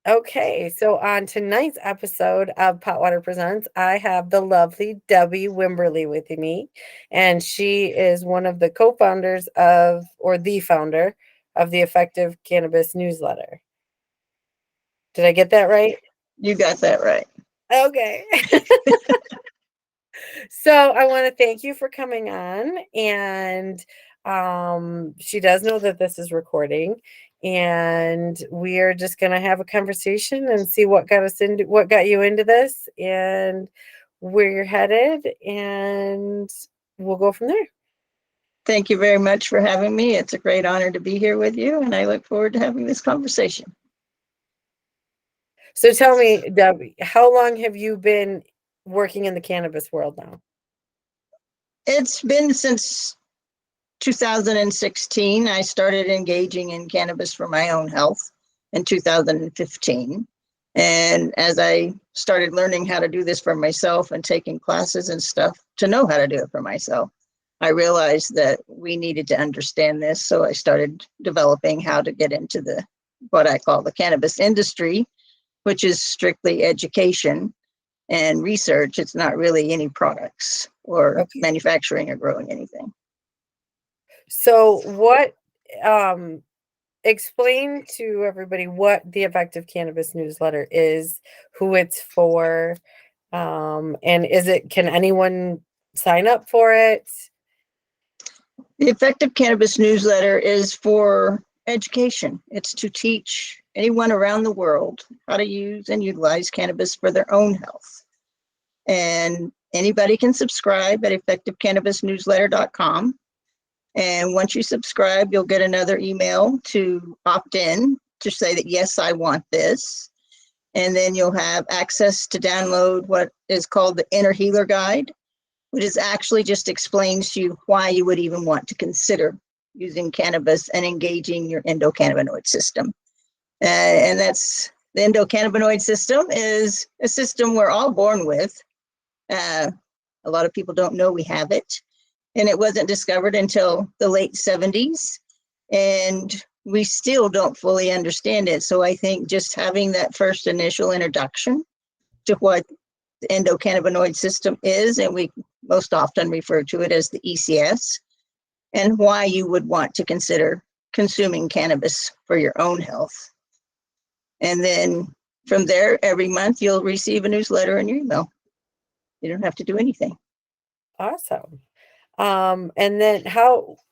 Okay, so on tonight's episode of PotWater Presents, I have the lovely Debbie Wimberley with me, and she is one of the co-founders of, or the founder of the Effective Cannabis newsletter. Did I get that right? You got that right. Okay. So I want to thank you for coming on, and she does know that this is recording, and we are just going to have a conversation and see what got you into this, and where you're headed, and we'll go from there. Thank you very much for having me. It's a great honor to be here with you, and I look forward to having this conversation. So tell me, Debbie, how long have you been working in the cannabis world now? It's been since 2016. I started engaging in cannabis for my own health in 2015. And as I started learning how to do this for myself and taking classes and stuff to know how to do it for myself, I realized that we needed to understand this. So I started developing how to get into what I call the cannabis industry, which is strictly education and research. It's not really any products or manufacturing or growing anything. So explain to everybody what the Effective Cannabis newsletter is, who it's for, and can anyone sign up for it? The Effective Cannabis newsletter is for education. It's to teach anyone around the world how to use and utilize cannabis for their own health. And anybody can subscribe at effectivecannabisnewsletter.com. And once you subscribe, you'll get another email to opt in to say that, yes, I want this. And then you'll have access to download what is called the Inner Healer Guide, which is actually just explains to you why you would even want to consider using cannabis and engaging your endocannabinoid system. And that's the endocannabinoid system is a system we're all born with. A lot of people don't know we have it. And it wasn't discovered until the late 70s. And we still don't fully understand it. So I think just having that first initial introduction to what the endocannabinoid system is, and we most often refer to it as the ECS, and why you would want to consider consuming cannabis for your own health. And then from there, every month you'll receive a newsletter in your email. You don't have to do anything. Awesome. And then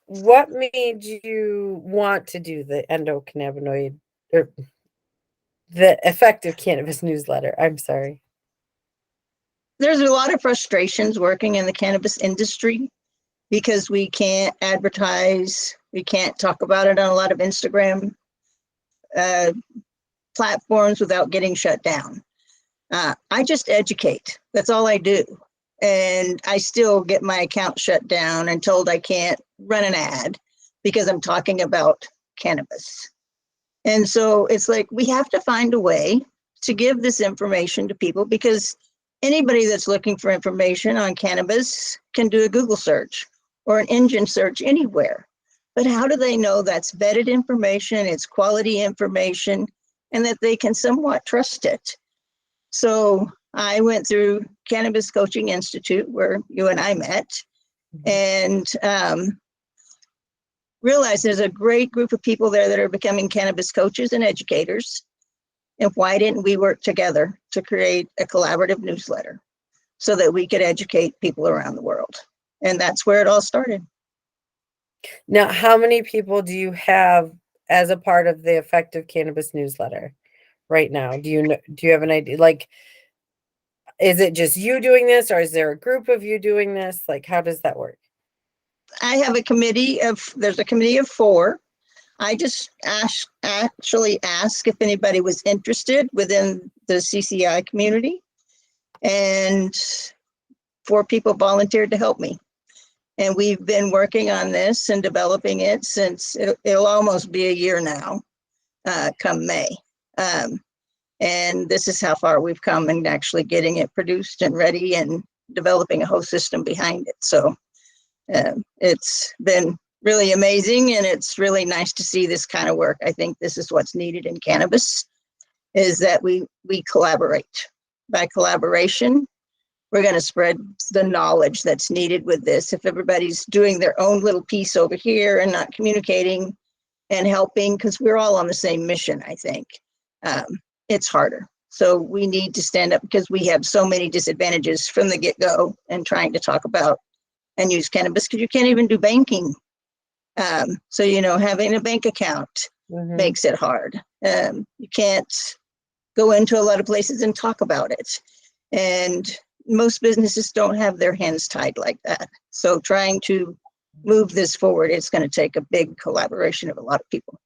what made you want to do the endocannabinoid or the Effective Cannabis newsletter? I'm sorry. There's a lot of frustrations working in the cannabis industry because we can't advertise, we can't talk about it on a lot of Instagram platforms without getting shut down. I just educate. That's all I do. And I still get my account shut down and told I can't run an ad because I'm talking about cannabis. And so it's like we have to find a way to give this information to people, because anybody that's looking for information on cannabis can do a Google search or an engine search anywhere. But how do they know that's vetted information, it's quality information, and that they can somewhat trust it? So I went through Cannabis Coaching Institute, where you and I met, and realized there's a great group of people there that are becoming cannabis coaches and educators. And why didn't we work together to create a collaborative newsletter so that we could educate people around the world? And that's where it all started. Now, how many people do you have as a part of the Effective Cannabis newsletter right now? Do you have an idea? Like, is it just you doing this, or is there a group of you doing this? Like, how does that work? I have there's a committee of 4. I just actually asked if anybody was interested within the CCI community, and 4 people volunteered to help me. And we've been working on this and developing it since it'll almost be a year now, come May. And this is how far we've come in actually getting it produced and ready and developing a whole system behind it. So it's been really amazing, and it's really nice to see this kind of work. I think this is what's needed in cannabis. is that we collaborate. By collaboration, we're going to spread the knowledge that's needed with this. If everybody's doing their own little piece over here and not communicating and helping, because we're all on the same mission, I think, it's harder. So we need to stand up because we have so many disadvantages from the get-go and trying to talk about and use cannabis because you can't even do banking. So, having a bank account makes it hard. You can't go into a lot of places and talk about it. And most businesses don't have their hands tied like that. So trying to move this forward, it's going to take a big collaboration of a lot of people.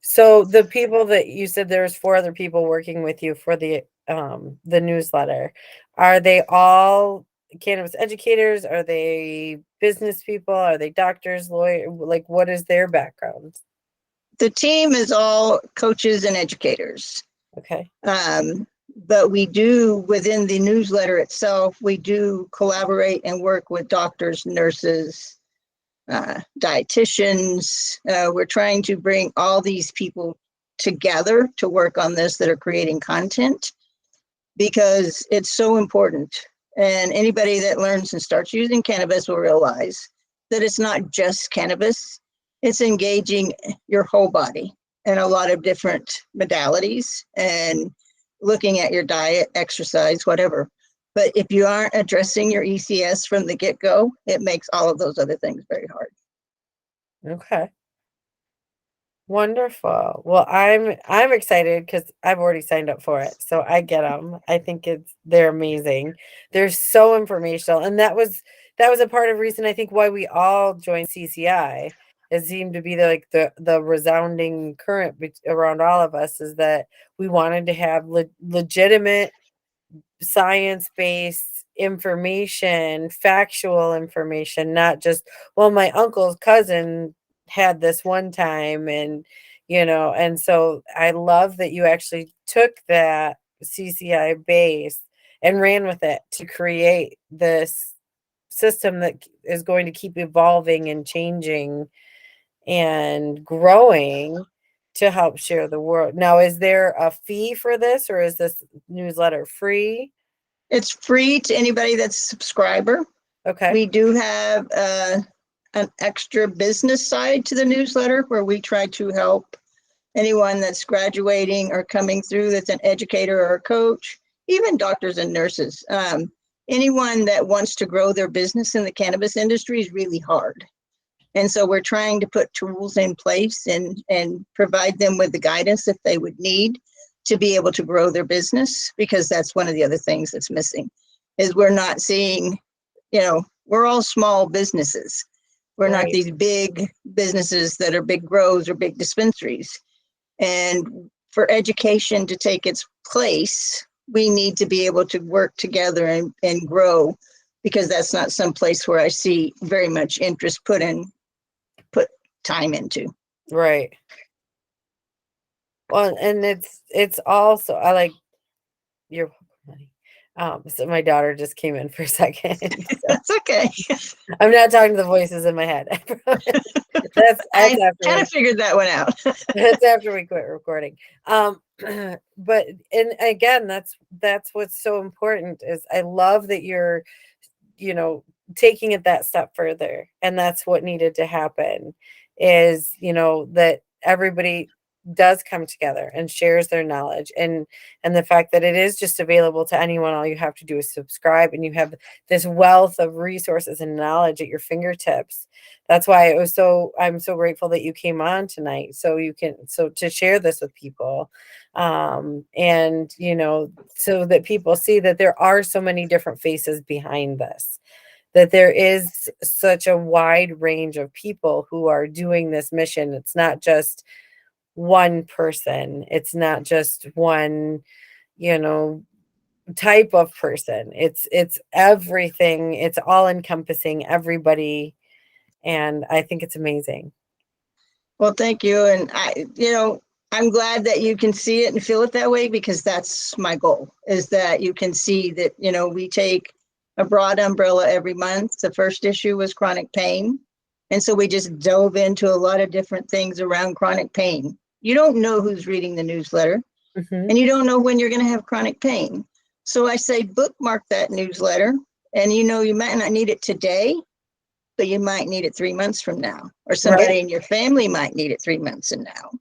So the people that you said there's 4 other people working with you for the newsletter, are they all cannabis educators? Are they business people? Are they doctors, lawyers? Like, what is their background? The team is all coaches and educators. Okay. But we do, within the newsletter itself, we do collaborate and work with doctors, nurses, dietitians. We're trying to bring all these people together to work on this that are creating content because it's so important. And anybody that learns and starts using cannabis will realize that it's not just cannabis, it's engaging your whole body in a lot of different modalities and looking at your diet, exercise, whatever. But if you aren't addressing your ECS from the get-go, it makes all of those other things very hard. Okay. Wonderful. Well, I'm excited because I've already signed up for it, so I get them. I think they're amazing. They're so informational, and that was a part of the reason I think why we all joined CCI. It seemed to be the resounding current around all of us is that we wanted to have legitimate science-based information, factual information, not just, well, my uncle's cousin had this one time and and so I love that you actually took that CCI base and ran with it to create this system that is going to keep evolving and changing and growing to help share the world. Now, is there a fee for this or is this newsletter free? It's free to anybody that's a subscriber. Okay. We do have an extra business side to the newsletter where we try to help anyone that's graduating or coming through that's an educator or a coach, even doctors and nurses. Anyone that wants to grow their business in the cannabis industry is really hard. And so we're trying to put tools in place and provide them with the guidance that they would need to be able to grow their business, because that's one of the other things that's missing is we're not seeing, we're all small businesses. We're not these big businesses that are big grows or big dispensaries. And for education to take its place, we need to be able to work together and grow, because that's not some place where I see very much interest put time into. Right. Well, and it's also, I like your money. So my daughter just came in for a second. So That's okay. I'm not talking to the voices in my head. I promise. That's I after kind of figured that one out. that's after we quit recording. But and again, that's what's so important is I love that you're, taking it that step further. And that's what needed to happen is, that everybody does come together and shares their knowledge and the fact that it is just available to anyone. All you have to do is subscribe and you have this wealth of resources and knowledge at your fingertips. That's why I'm so grateful that you came on tonight so to share this with people, and so that people see that there are so many different faces behind this, that there is such a wide range of people who are doing this mission. It's not just one person. It's not just one, type of person. It's everything. It's all encompassing everybody. And I think it's amazing. Well, thank you. And I'm glad that you can see it and feel it that way, because that's my goal, is that you can see that, we take a broad umbrella every month. The first issue was chronic pain. And so we just dove into a lot of different things around chronic pain. You don't know who's reading the newsletter. Mhm. and you don't know when you're going to have chronic pain. So I say bookmark that newsletter, and you might not need it today, but you might need it 3 months from now, or Right. somebody in your family might need it 3 months from now.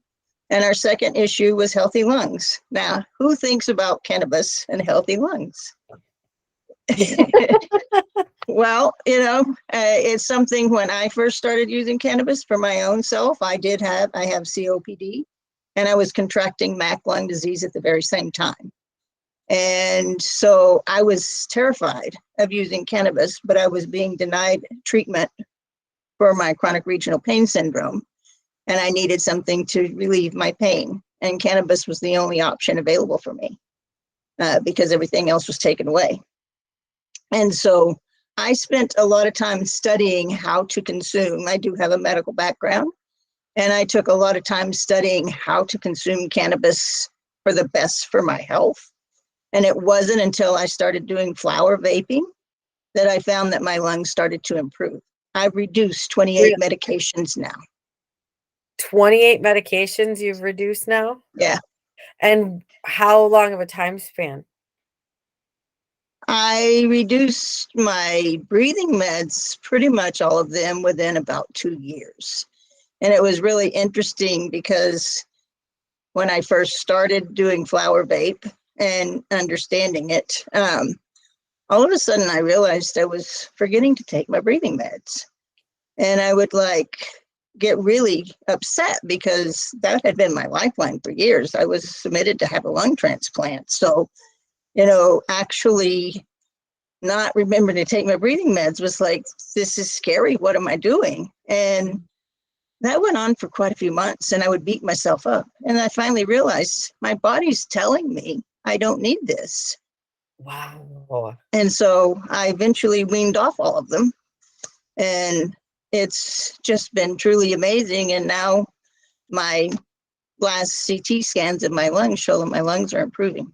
And our second issue was healthy lungs. Now, who thinks about cannabis and healthy lungs? Well, it's something. When I first started using cannabis for my own self, I have COPD, and I was contracting MAC lung disease at the very same time. And so I was terrified of using cannabis, but I was being denied treatment for my chronic regional pain syndrome, and I needed something to relieve my pain. And cannabis was the only option available for me because everything else was taken away. And so I spent a lot of time studying how to consume. I do have a medical background, and I took a lot of time studying how to consume cannabis for the best for my health. And it wasn't until I started doing flower vaping that I found that my lungs started to improve. I've reduced 28 Really? medications now. 28 medications you've reduced now? Yeah. And how long of a time span? I reduced my breathing meds, pretty much all of them, within about 2 years. And it was really interesting because when I first started doing flower vape and understanding it, all of a sudden I realized I was forgetting to take my breathing meds. And I would get really upset because that had been my lifeline for years. I was submitted to have a lung transplant. So, actually not remembering to take my breathing meds was like, this is scary. What am I doing? And that went on for quite a few months, and I would beat myself up. And I finally realized my body's telling me I don't need this. Wow. And so I eventually weaned off all of them. And it's just been truly amazing. And now my last CT scans of my lungs show that my lungs are improving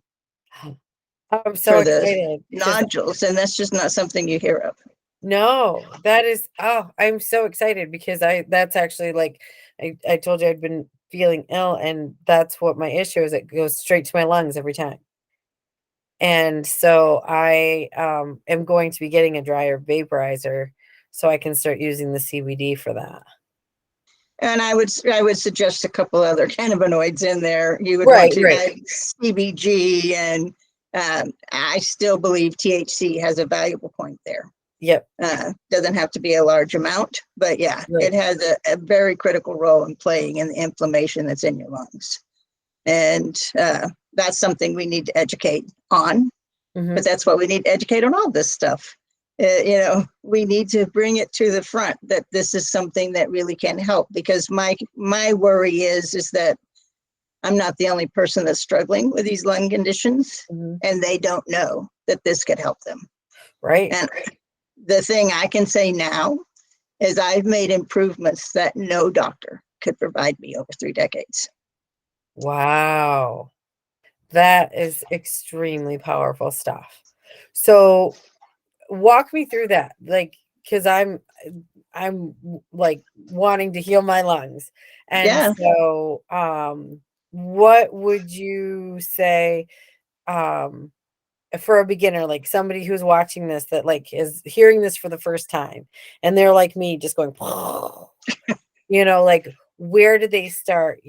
I'm so for the excited because nodules. And that's just not something you hear of. no, that is I'm so excited because that's actually like I told you I'd been feeling ill, and that's what my issue is. It goes straight to my lungs every time. And so I am going to be getting a dryer vaporizer so I can start using the CBD for that. And I would suggest a couple other cannabinoids in there. You would want Right, to right. add CBG, and I still believe THC has a valuable point there. Yep. Doesn't have to be a large amount, but yeah, Right. it has a very critical role in playing in the inflammation that's in your lungs. And that's something we need to educate on, but Mhm. that's what we need to educate on all this stuff. We need to bring it to the front that this is something that really can help, because my worry is that I'm not the only person that's struggling with these lung conditions, Mhm. and they don't know that this could help them. Right. And the thing I can say now is I've made improvements that no doctor could provide me over 3 decades. Wow. That is extremely powerful stuff. So walk me through that. Like, because I'm like wanting to heal my lungs. And Yeah. so what would you say um for a beginner, like somebody who's watching this that like is hearing this for the first time and they're like me just going like where do they start?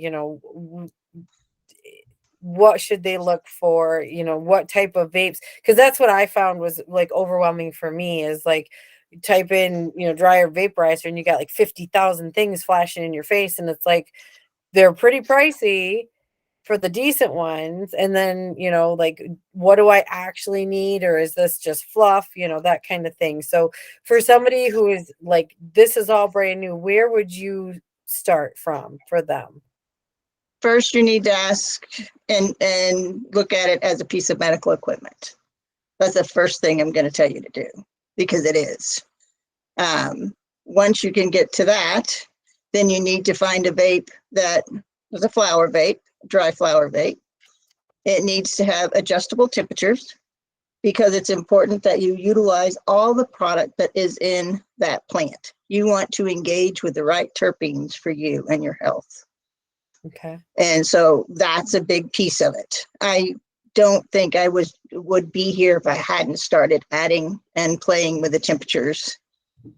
What should they look for? What type of vapes? Because that's what I found was like overwhelming for me is like type in, dryer vaporizer and you got like 50,000 things flashing in your face. And it's like, they're pretty pricey for the decent ones. And then, like, what do I actually need? Or is this just fluff? That kind of thing. So for somebody who is like, this is all brand new, where would you start from for them? First, you need to ask and look at it as a piece of medical equipment. That's the first thing I'm going to tell you to do, because it is. Once you can get to that, then you need to find a vape that is a flower vape, dry flower vape. It needs to have adjustable temperatures, because it's important that you utilize all the product that is in that plant. You want to engage with the right terpenes for you and your health. Okay. And so that's a big piece of it. I don't think I would be here if I hadn't started adding and playing with the temperatures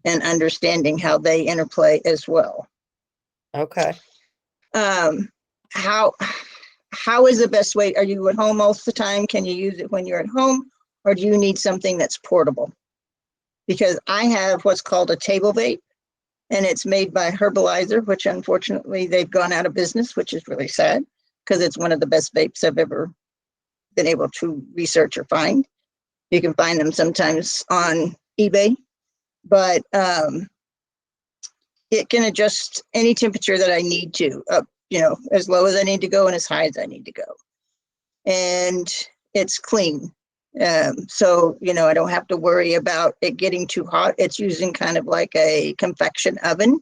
and understanding how they interplay as well. Okay. Um, how is the best way? Are you at home most of the time? Can you use it when you're at home, or do you need something that's portable? Because I have what's called a table vape, and it's made by Herbalizer, which unfortunately they've gone out of business, which is really sad because it's one of the best vapes I've ever been able to research or find. You can find them sometimes on eBay, but it can adjust any temperature that I need to, up, as low as I need to go and as high as I need to go. And it's clean. So, I don't have to worry about it getting too hot. It's using kind of like a convection oven.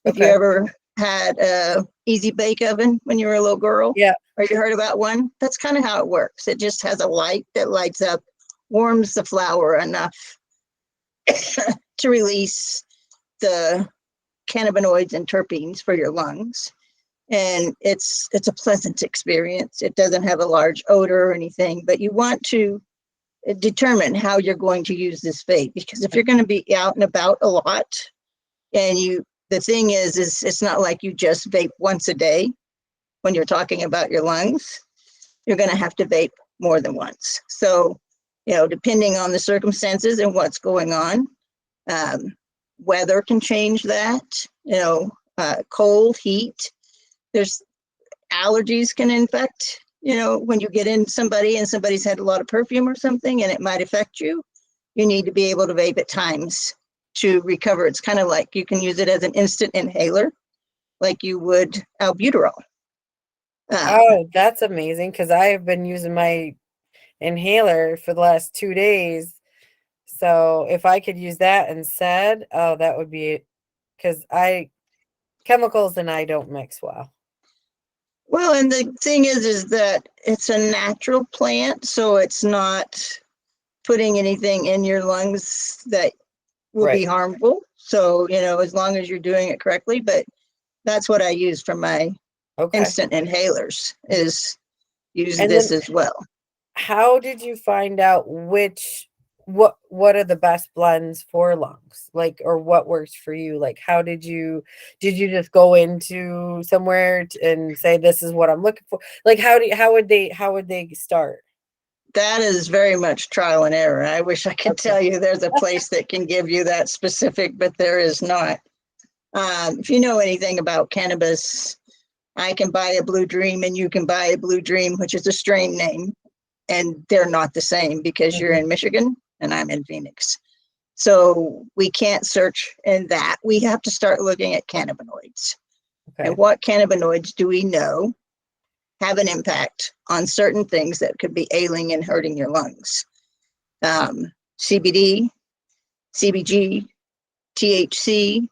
If you Okay. ever had a easy bake oven when you were a little girl, Yeah. or you heard about one, that's kind of how it works. It just has a light that lights up, warms the flour enough to release the cannabinoids and terpenes for your lungs. And it's a pleasant experience. It doesn't have a large odor or anything, but you want to determine how you're going to use this vape, because if you're going to be out and about a lot, and the thing is it's not like you just vape once a day. When you're talking about your lungs, you're going to have to vape more than once. So, depending on the circumstances and what's going on, weather can change that, cold, heat. There's allergies can infect, when you get in somebody and somebody's had a lot of perfume or something and it might affect you. You need to be able to vape at times to recover. It's kind of like you can use it as an instant inhaler, like you would albuterol. Oh, that's amazing, because I have been using my inhaler for the last 2 days. So if I could use that instead, oh, that would be, because chemicals and I don't mix well. Well, and the thing is that it's a natural plant, so it's not putting anything in your lungs that will be Right. harmful. So, as long as you're doing it correctly, but that's what I use for my Okay. instant inhalers, is use And this then as well. how did you find out what are the best blends for lungs? Like, or what works for you? Like, how did you just go into somewhere and say, this is what I'm looking for? Like, how would they start? That is very much trial and error. I wish I could Okay. tell you there's a place that can give you that specific, but there is not. If you know anything about cannabis, I can buy a Blue Dream and you can buy a Blue Dream, which is a strain name, and they're not the same because you're Mhm. in Michigan and I'm in Phoenix. So we can't search in that. We have to start looking at cannabinoids. And Okay. what cannabinoids do we know have an impact on certain things that could be ailing and hurting your lungs? CBD, CBG, THC,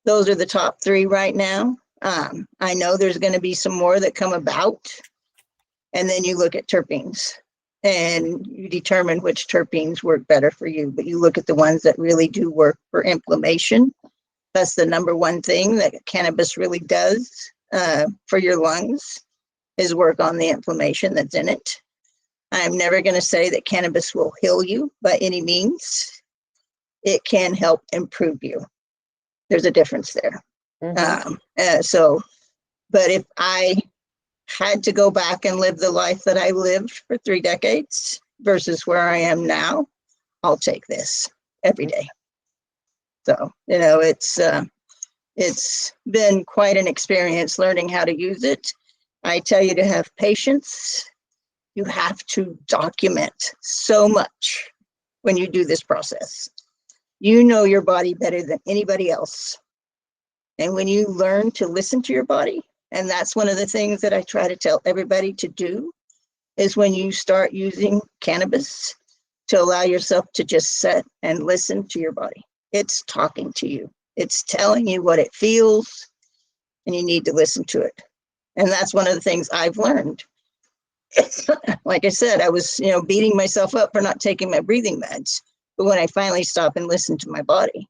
those are the top three right now. I know there's going to be some more that come about. And then you look at terpenes and you determine which terpenes work better for you. But you look at the ones that really do work for inflammation. That's the number one thing that cannabis really does for your lungs, is work on the inflammation that's in it. I'm never going to say that cannabis will heal you by any means. It can help improve you. There's a difference there. Hmm. But if I had to go back and live the life that I lived for 3 decades versus where I am now, I'll take this every day. So, it's been quite an experience learning how to use it. I tell you to have patience. You have to document so much when you do this process. You know your body better than anybody else. And when you learn to listen to your body, and that's one of the things that I try to tell everybody to do, is when you start using cannabis, to allow yourself to just sit and listen to your body. It's talking to you. It's telling you what it feels, and you need to listen to it. And that's one of the things I've learned. Like I said, I was, beating myself up for not taking my breathing meds. But when I finally stopped and listened to my body,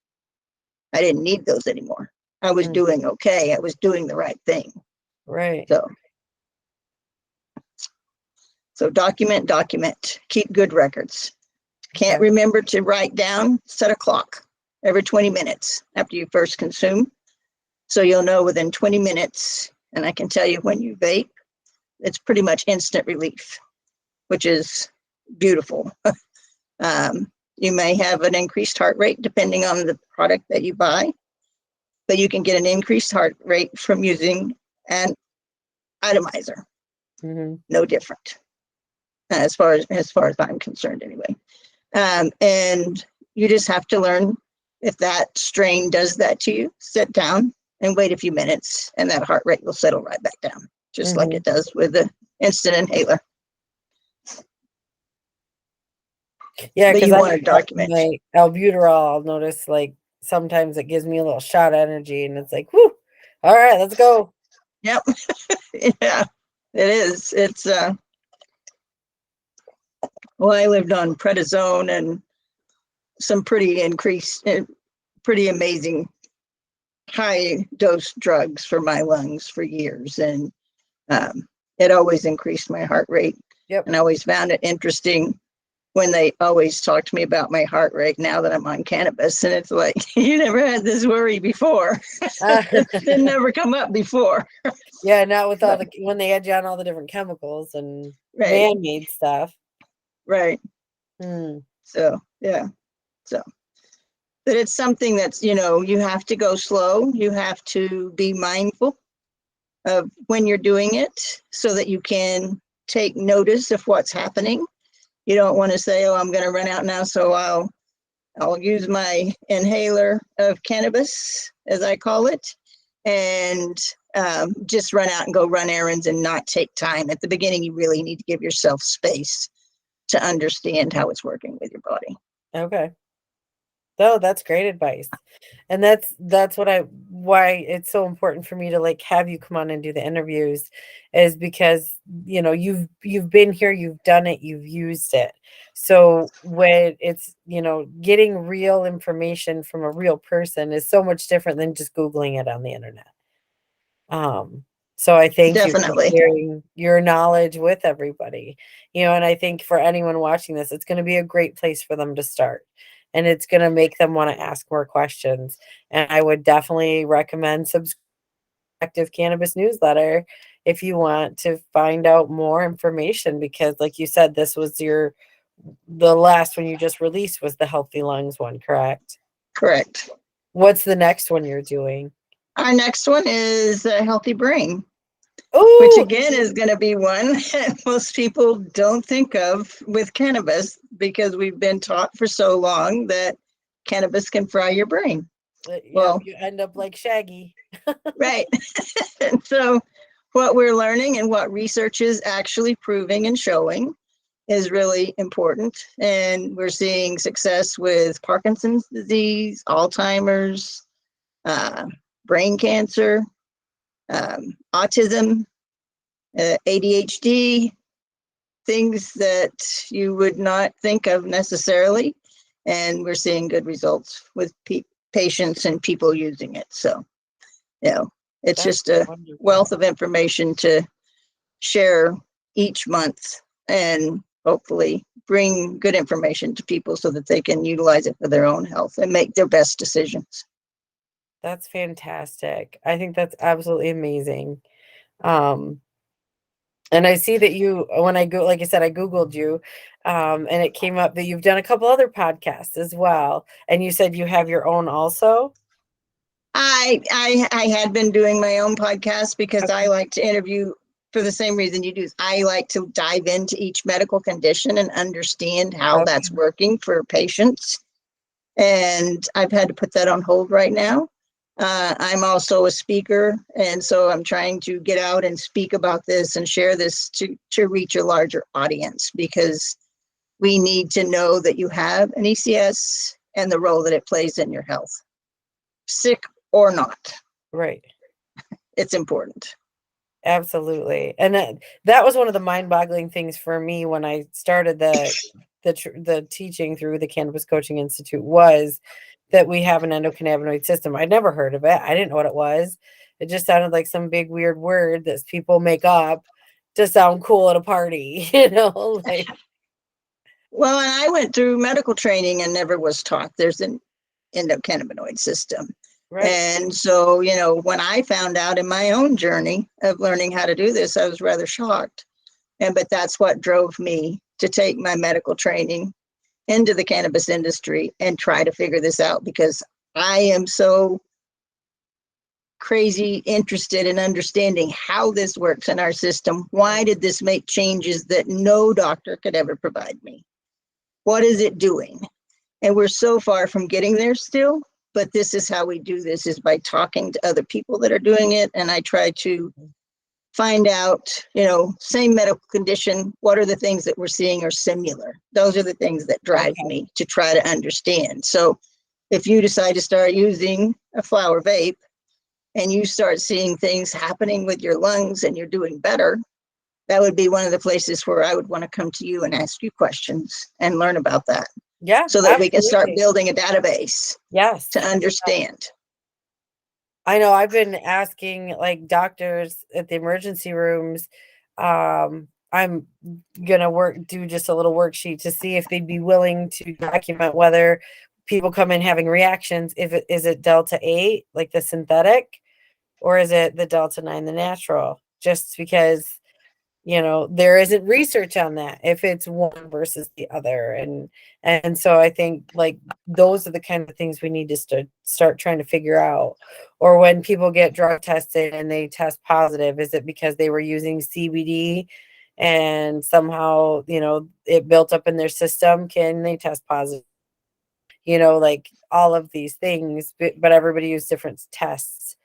I didn't need those anymore. I was doing okay. I was doing the right thing. Right. So document, keep good records. Can't Okay. remember to write down, set a clock every 20 minutes after you first consume. So you'll know within 20 minutes, and I can tell you when you vape, it's pretty much instant relief, which is beautiful. You may have an increased heart rate depending on the product that you buy, but you can get an increased heart rate from using an atomizer. Mm-hmm. No different, as far as I'm concerned, anyway. And you just have to learn if that strain does that to you. Sit down and wait a few minutes, and that heart rate will settle right back down, just like it does with the instant inhaler. Yeah, But because you I want to document. my albuterol, I'll notice like sometimes it gives me a little shot of energy, and it's like, whoo, all right, let's go. Yep. Yeah, it is. It's well, I lived on prednisone and some pretty amazing high dose drugs for my lungs for years, and it always increased my heart rate. Yep. And I always found it interesting when they always talk to me about my heart rate now that I'm on cannabis, and it's like, you never had this worry before. It didn't never come up before. Yeah, not with all But, when they had you on all the different chemicals and right, man-made stuff. right. Hmm. So yeah, so but it's something that's, you have to go slow. You have to be mindful of when you're doing it so that you can take notice of what's happening. You don't want to say, oh, I'm going to run out now, so I'll use my inhaler of cannabis, as I call it, and just run out and go run errands and not take time. At the beginning, you really need to give yourself space to understand how it's working with your body. Okay. Oh, that's great advice. And that's why it's so important for me to like have you come on and do the interviews is because you've been here, you've done it, you've used it. So when it's, getting real information from a real person is so much different than just Googling it on the internet. Um, so I thank you for Definitely. sharing your knowledge with everybody. And I think for anyone watching this, it's going to be a great place for them to start. And it's going to make them want to ask more questions. And I would definitely recommend subscribe to Active Cannabis newsletter if you want to find out more information because like you said, this was the last one you just released was the Healthy Lungs one, correct? Correct. What's the next one you're doing? Our next one is a healthy brain, which Oh, again is going to be one that most people don't think of with cannabis because we've been taught for so long that cannabis can fry your brain. yep, Well, you end up like Shaggy. right. And so what we're learning and what research is actually proving and showing is really important. And we're seeing success with Parkinson's disease, Alzheimer's, brain cancer, autism, ADHD, things that you would not think of necessarily. And we're seeing good results with patients and people using it. So, it's That's just a wonderful. wealth of information to share each month and hopefully bring good information to people so that they can utilize it for their own health and make their best decisions. That's fantastic. I think that's absolutely amazing. Um, and I see that when I go, like I said, I Googled you, and it came up that you've done a couple other podcasts as well. And you said you have your own also? I had been doing my own podcast because I Okay. like to interview for the same reason you do. I like to dive into each medical condition and understand how Okay. that's working for patients. And I've had to put that on hold right now. I'm also a speaker, and so I'm trying to get out and speak about this and share this to reach a larger audience because we need to know that you have an ECS and the role that it plays in your health, sick or not. Right. It's important. Absolutely. And that was one of the mind-boggling things for me when I started the teaching through the Cannabis Coaching Institute was that we have an endocannabinoid system. I'd never heard of it. I didn't know what it was. It just sounded like some big weird word that people make up to sound cool at a party, like. Well, and I went through medical training and never was taught there's an endocannabinoid system. Right. And so, when I found out in my own journey of learning how to do this, I was rather shocked. But that's what drove me to take my medical training into the cannabis industry and try to figure this out, because I am so crazy interested in understanding how this works in our system. Why did this make changes that no doctor could ever provide me? What is it doing? And we're so far from getting there still, but this is how we do this, is by talking to other people that are doing it. And I try to find out, same medical condition, what are the things that we're seeing are similar? Those are the things that drive me to try to understand. So if you decide to start using a flower vape and you start seeing things happening with your lungs and you're doing better, that would be one of the places where I would want to come to you and ask you questions and learn about that. Yeah. So that we can start building a database. Yes. To understand. I know I've been asking like doctors at the emergency rooms. I'm gonna do just a little worksheet to see if they'd be willing to document whether people come in having reactions. Is it Delta 8, like the synthetic, or is it the Delta 9, the natural? Just because there isn't research on that, if it's one versus the other. And so I think like those are the kind of things we need to start trying to figure out. Or when people get drug tested and they test positive, is it because they were using CBD and somehow, it built up in their system? Can they test positive? Like all of these things, but everybody used different tests.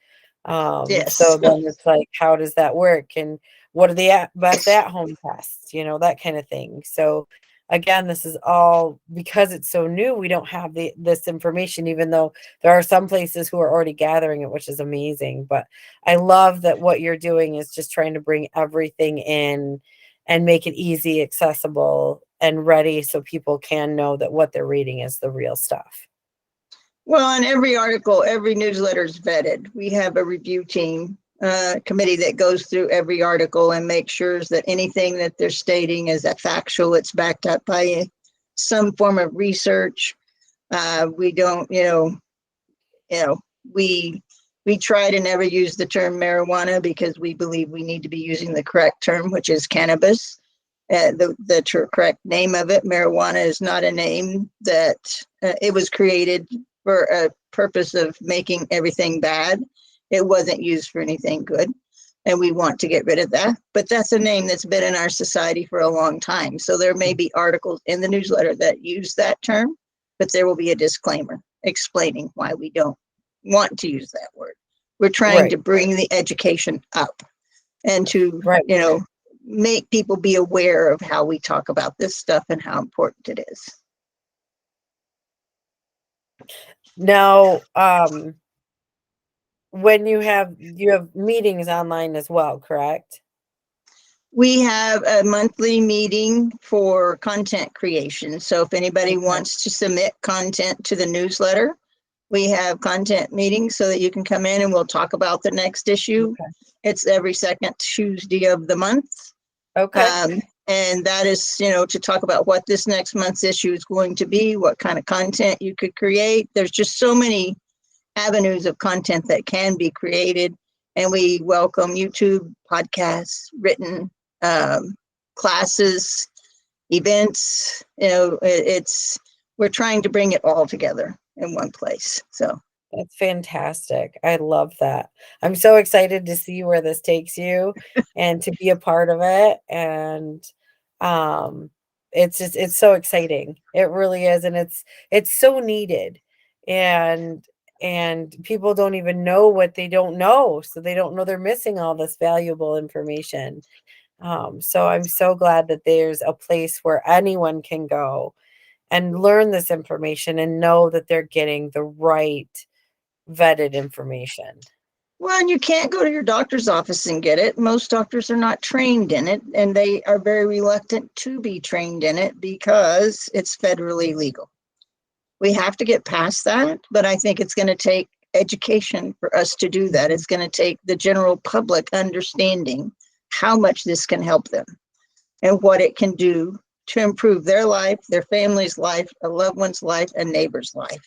Yes. So then it's like, how does that work? And what are the best at-home tests, that kind of thing. So again, this is all because it's so new. We don't have this information, even though there are some places who are already gathering it, which is amazing. But I love that what you're doing is just trying to bring everything in and make it easy, accessible, and ready so people can know that what they're reading is the real stuff. Well, in every article, every newsletter is vetted. We have a review team committee that goes through every article and makes sure that anything that they're stating is factual. It's backed up by some form of research. We don't, we try to never use the term marijuana because we believe we need to be using the correct term, which is cannabis. The correct name of it, marijuana, is not a name that it was created for a purpose of making everything bad. It wasn't used for anything good, and we want to get rid of that. But that's a name that's been in our society for a long time. So there may be articles in the newsletter that use that term, but there will be a disclaimer explaining why we don't want to use that word. We're trying to bring the education up and to, make people be aware of how we talk about this stuff and how important it is. Now, when you have meetings online as well, correct? We have a monthly meeting for content creation. So if anybody wants to submit content to the newsletter, we have content meetings so that you can come in and we'll talk about the next issue. It's every second Tuesday of the month. And that is, to talk about what this next month's issue is going to be, what kind of content you could create. There's just so many avenues of content that can be created. And we welcome YouTube, podcasts, written classes, events. We're trying to bring it all together in one place. So that's fantastic. I love that. I'm so excited to see where this takes you and to be a part of it. And it's so exciting. It really is. And it's so needed. And people don't even know what they don't know. So they don't know they're missing all this valuable information. So I'm so glad that there's a place where anyone can go and learn this information and know that they're getting the right vetted information. Well, and you can't go to your doctor's office and get it. Most doctors are not trained in it, and they are very reluctant to be trained in it because it's federally legal. We have to get past that, but I think it's going to take education for us to do that. It's going to take the general public understanding how much this can help them and what it can do to improve their life, their family's life, a loved one's life, and neighbor's life.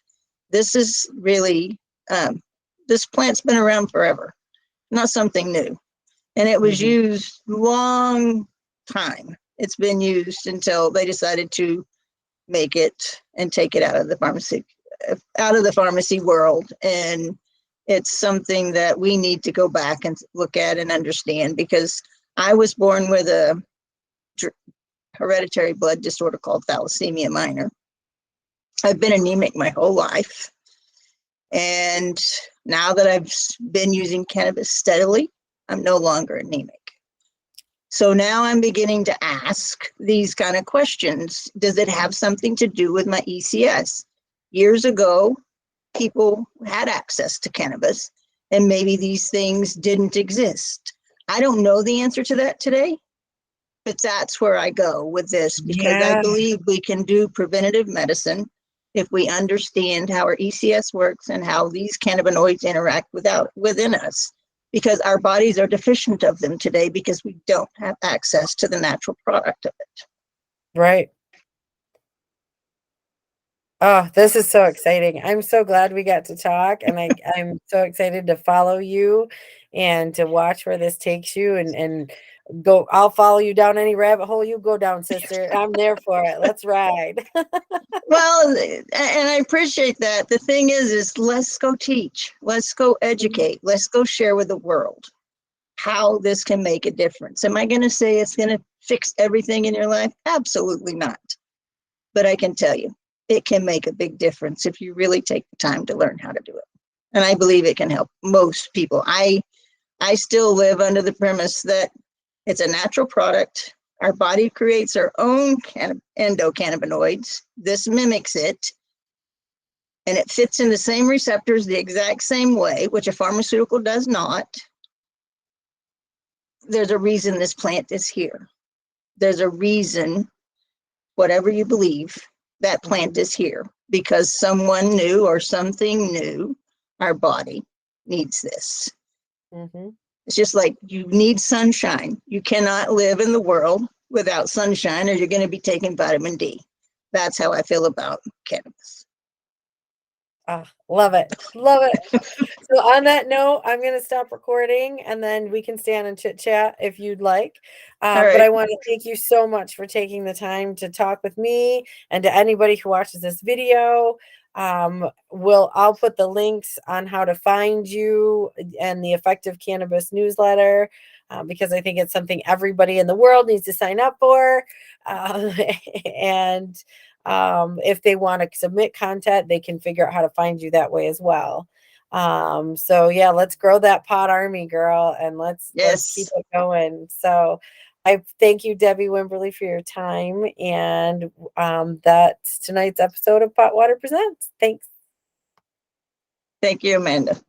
This is really, this plant's been around forever, not something new. And it was used long time. It's been used until they decided to make it and take it out of the pharmacy world. And it's something that we need to go back and look at and understand, because I was born with a hereditary blood disorder called thalassemia minor. I've been anemic my whole life. And now that I've been using cannabis steadily, I'm no longer anemic. So now I'm beginning to ask these kind of questions. Does it have something to do with my ECS? Years ago, people had access to cannabis, and maybe these things didn't exist. I don't know the answer to that today, but that's where I go with this, because I believe we can do preventative medicine if we understand how our ECS works and how these cannabinoids interact within us, because our bodies are deficient of them today because we don't have access to the natural product of it. Right. Oh, this is so exciting. I'm so glad we got to talk, and I'm so excited to follow you and to watch where this takes you, and go. I'll follow you down any rabbit hole you go down, sister. I'm there for it. Let's ride. Well, and I appreciate that. The thing is let's go teach, let's go educate, let's go share with the world how this can make a difference. Am I going to say it's going to fix everything in your life? Absolutely not. But I can tell you, it can make a big difference if you really take the time to learn how to do it. And I believe it can help most people. I still live under the premise that it's a natural product. Our body creates our own endocannabinoids. This mimics it, and it fits in the same receptors the exact same way, which a pharmaceutical does not. There's a reason this plant is here. There's a reason, whatever you believe, that plant is here, because someone new or something new, our body needs this. It's just like you need sunshine. You cannot live in the world without sunshine, or you're going to be taking vitamin D. That's how I feel about cannabis. Love it. Love it. So on that note, I'm going to stop recording, and then we can stand and chit chat if you'd like. Right. But I want to thank you so much for taking the time to talk with me, and to anybody who watches this video. I'll put the links on how to find you and the Effective Cannabis newsletter, because I think it's something everybody in the world needs to sign up for. And if they want to submit content, they can figure out how to find you that way as well. So yeah, let's grow that pot army, girl, and let's keep it going. So I thank you, Debbie Wimberley, for your time, and that's tonight's episode of PotWater Presents. Thanks. Thank you, Amanda.